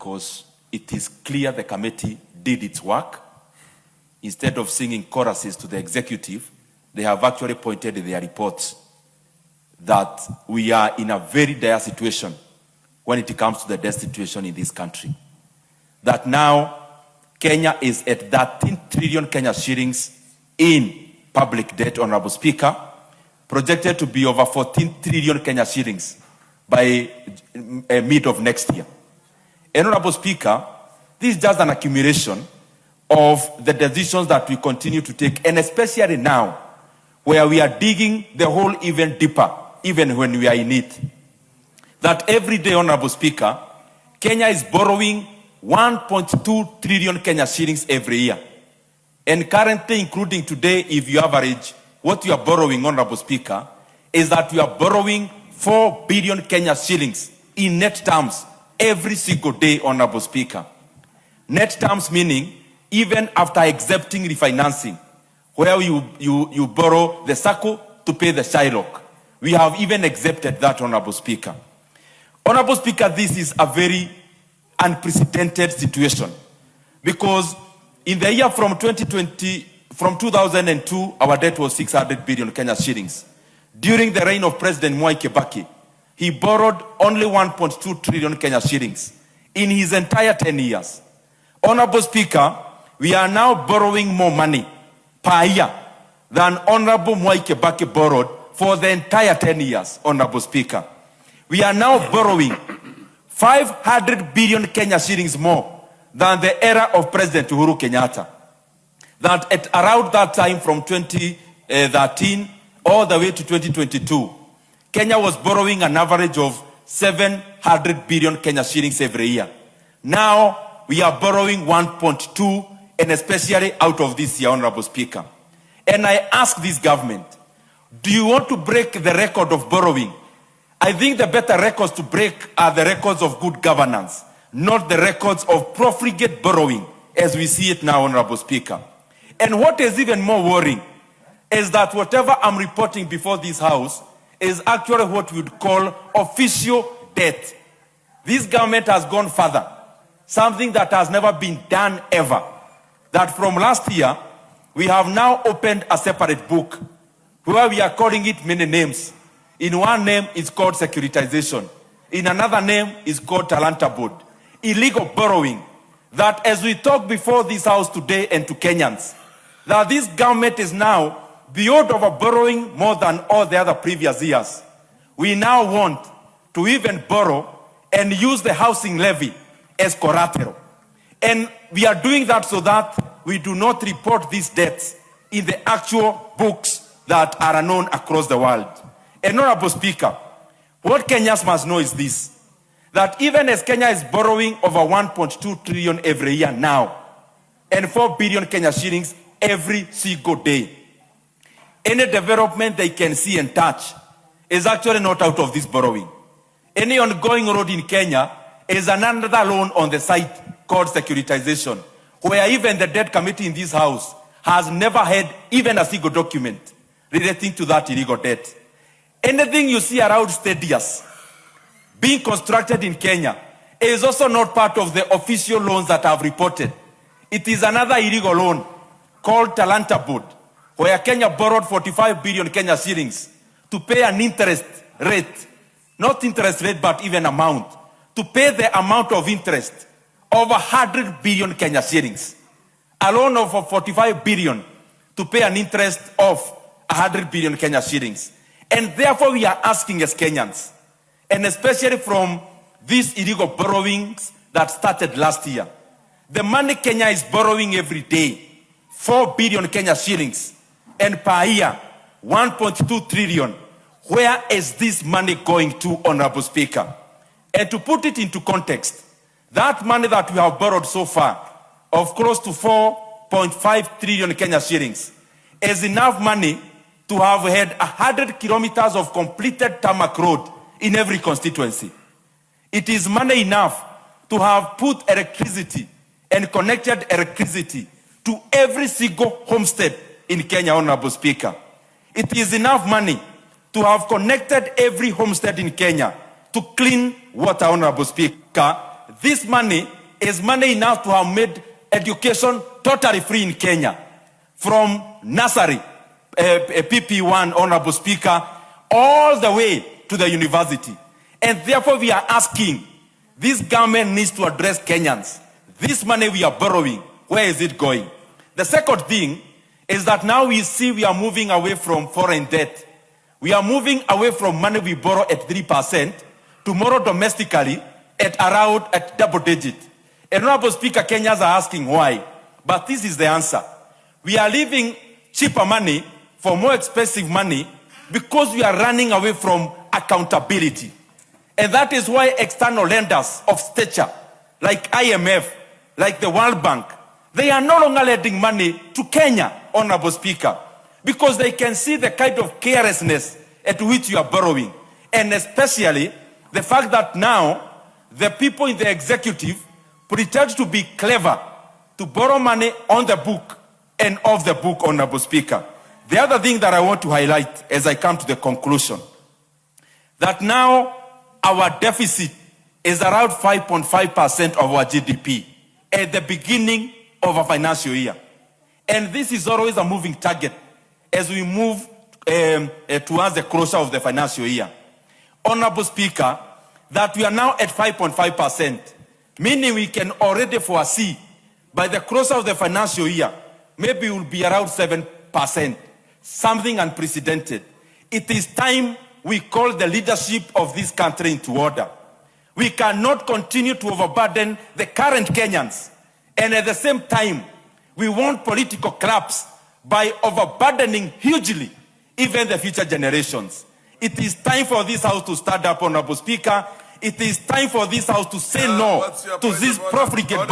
because it is clear the committee did its work. Instead of singing choruses to the executive, they have actually pointed in their reports that we are in a very dire situation when it comes to the debt situation in this country. That now Kenya is at 13 trillion Kenya shillings in public debt, Honorable Speaker, projected to be over 14 trillion Kenya shillings by mid of next year. And Honorable Speaker, this is just an accumulation of the decisions that we continue to take, and especially now, where we are digging the hole even deeper, even when we are in it. That every day, Honorable Speaker, Kenya is borrowing 1.2 trillion Kenya shillings every year. And currently, including today, if you average what you are borrowing, Honorable Speaker, is that you are borrowing 4 billion Kenya shillings in net terms every single day, Honorable Speaker. Net terms meaning even after accepting refinancing, where you borrow the SACCO to pay the Shylock. We have even accepted that, Honorable Speaker. Honorable Speaker, this is a very unprecedented situation because in the year from 2002, our debt was 600 billion Kenya shillings. During the reign of President Mwai Kibaki, he borrowed only 1.2 trillion Kenya shillings in his entire 10 years. Honorable Speaker, we are now borrowing more money per year than Honorable Mwai Kibaki borrowed for the entire 10 years, Honorable Speaker. We are now borrowing 500 billion Kenya shillings more than the era of President Uhuru Kenyatta. That at around that time from 2013 all the way to 2022, Kenya was borrowing an average of 700 billion Kenya shillings every year. Now we are borrowing 1.2, and especially out of this year, Honorable Speaker. And I ask this government, do you want to break the record of borrowing? I think the better records to break are the records of good governance, not the records of profligate borrowing, as we see it now, Honorable Speaker. And what is even more worrying is that whatever I'm reporting before this House is actually what we would call official debt. This government has gone further, something that has never been done ever. That from last year, we have now opened a separate book where we are calling it many names. In one name, it's called securitization. In another name, it's called Talanta Board. Illegal borrowing. That as we talk before this House today and to Kenyans, that this government is now beyond over borrowing more than all the other previous years. We now want to even borrow and use the housing levy as collateral. And we are doing that so that we do not report these debts in the actual books that are known across the world. And Honorable Speaker, what Kenyans must know is this, that even as Kenya is borrowing over 1.2 trillion every year now, and 4 billion Kenya shillings every single day, any development they can see and touch is actually not out of this borrowing. Any ongoing road in Kenya is another loan on the side called securitization, where even the debt committee in this House has never had even a single document relating to that illegal debt. Anything you see around stadiums being constructed in Kenya is also not part of the official loans that I've reported. It is another illegal loan called Talanta Board, where Kenya borrowed 45 billion Kenya shillings to pay an interest rate, not interest rate, but even amount, to pay the amount of interest over 100 billion Kenya shillings. A loan of 45 billion to pay an interest of 100 billion Kenya shillings. And therefore we are asking as Kenyans, and especially from these illegal borrowings that started last year, the money Kenya is borrowing every day, 4 billion Kenya shillings, and per year, 1.2 trillion. Where is this money going to, Honorable Speaker? And to put it into context, that money that we have borrowed so far, of close to 4.5 trillion Kenya shillings, is enough money to have had 100 kilometers of completed tarmac road in every constituency. It is money enough to have put electricity and connected electricity to every single homestead in Kenya, Honorable Speaker. It is enough money to have connected every homestead in Kenya to clean water, Honorable Speaker. This money is money enough to have made education totally free in Kenya, from nursery, PP1, Honorable Speaker, all the way to the university. And therefore we are asking, this government needs to address Kenyans. This money we are borrowing, where is it going? The second thing is that now we see we are moving away from foreign debt. We are moving away from money we borrow at 3% to borrow domestically at around double digit. And Honorable Speaker, Kenyans are asking why. But this is the answer. We are leaving cheaper money for more expensive money because we are running away from accountability. And that is why external lenders of stature, like IMF, like the World Bank, they are no longer lending money to Kenya, Honorable Speaker, because they can see the kind of carelessness at which you are borrowing. And especially the fact that now the people in the executive pretend to be clever to borrow money on the book and off the book, Honorable Speaker. The other thing that I want to highlight as I come to the conclusion, that now our deficit is around 5.5% of our GDP at the beginning of a financial year. And this is always a moving target as we move towards the closure of the financial year. Honorable Speaker, that we are now at 5.5%, meaning we can already foresee by the closure of the financial year, maybe it will be around 7%, something unprecedented. It is time we call the leadership of this country into order. We cannot continue to overburden the current Kenyans, and at the same time, we want political collapse by overburdening hugely even the future generations. It is time for this House to stand up, Honorable Speaker. It is time for this House to say no to this profligate